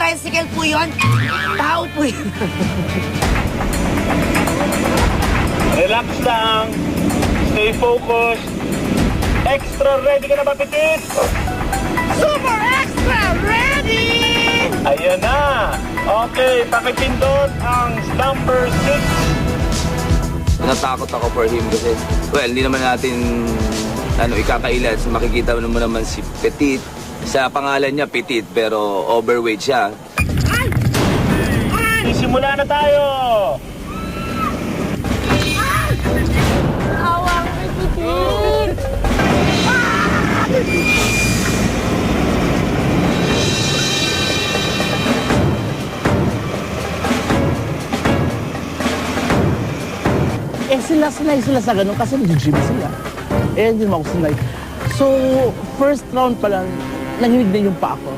tricycle po yun. Tao po yun. Relax lang. Stay focused. Extra ready ka na ba, Petit? Super extra ready! Ayan na. Okay, pakipindot ang number 6. Natakot ako for him kasi, well, hindi naman natin ikakailan. Makikita mo naman si Petit. Sa pangalan niya, Petit, pero overweight siya. Isimula na tayo. Awang Petit! Sanay sila sa ganun kasi nag-gym sila. Hindi naman ako sanay. So, first round pa lang, nanginig na yung pa ako.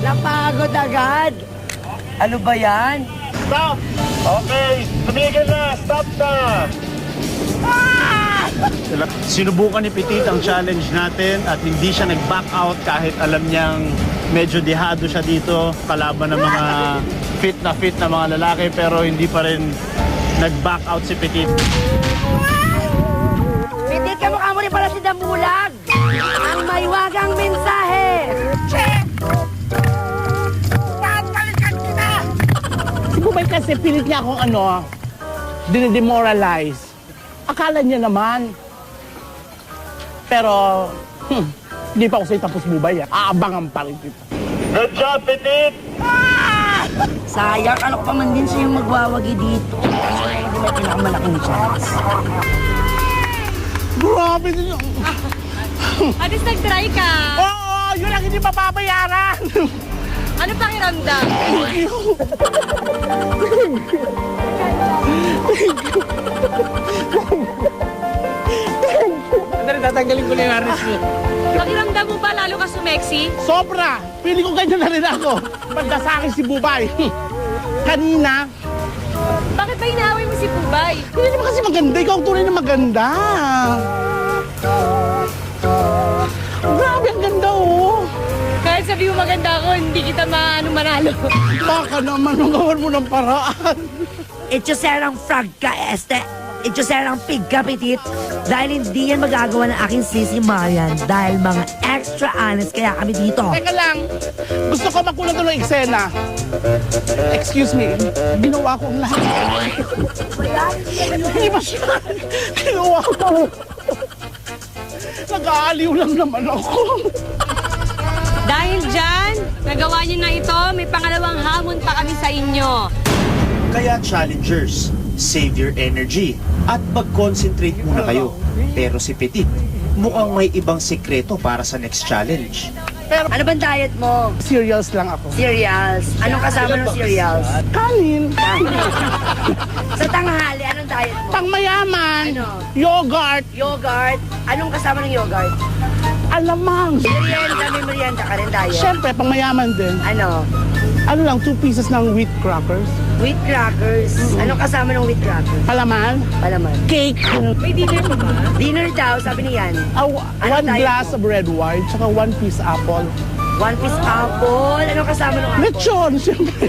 Napagod agad. Ano ba yan? Stop. Okay, tumigil na. Stop na. Sinubukan ni Petit ang challenge natin at hindi siya nag-back out kahit alam niyang medyo dehado siya dito kalaban ng mga fit na mga lalaki pero hindi pa rin nag-back out si Petit. Petit, kamukha mo rin pala si Damulag. Ang maywagang mensahe. Check! Tatalikan kita! Si Bubay kasi pilit niya akong dinidemoralize. Akala niya naman. Pero, hindi pa ako sa'yo tapos Bubay. Aabangan pa rin kita. Good job, Petit. Sayang, ano pa man din sa'yo magwawagi dito. Hindi may pinakamalaking chance. Grabe din yun. At least nag-try ka. Oo, yun ang hindi mapapayaran. Ano pakiramdam? Andali, tatanggalin ko na yung harness niyo. Pakiramdam mo ba lalo ka sumexy? Sobra! Pili ko ganyan na rin ako. Banda sa akin si Bubay. Kanina, Bakit ba inaaway mo si Pubay? hindi naman kasi maganda. Ikaw ang tunay na maganda. Grabe, ang ganda oh. Kahit sabi mo maganda ako, hindi kita manalo. Baka naman magawan mo ng paraan. Itchoserang frog ka, este. Itchoserang pig ka, Petit. Dahil hindi yan magagawa ng aking sisi Marian. Dahil mga extra honest kaya kami dito. Teka lang, gusto ko makulang ito ng eksena. Excuse me, ginawa ko ang lahat. Hindi ba siya? Ginawa ko. Nag-aaliw lang naman ako. Dahil dyan, nagawa niyo na ito, may pangalawang hamon pa kami sa inyo. Kaya challengers, save your energy at mag-concentrate muna kayo. Pero si Petit, mukhang may ibang sekreto para sa next challenge. Ano bang diet mo? Cereals lang ako. Cereals. Anong kasama ng cereals? Kanin. Sa tanghali, anong diet mo? Pangmayaman. Ano? Yogurt. Yogurt. Anong kasama ng yogurt? Alamang. Merienda, may merienda ka rin diet. Siyempre, pangmayaman din. Ano? Ano lang, 2 pieces ng wheat crackers. Wheat crackers. Anong kasama ng wheat crackers? Palaman. Palaman. Cake. May dinner pa ba? Dinner daw, sabi niyan. One diet glass mo? of red wine, tsaka 1 piece apple. 1 piece apple. Anong kasama ng apple? Lechon, siyempre.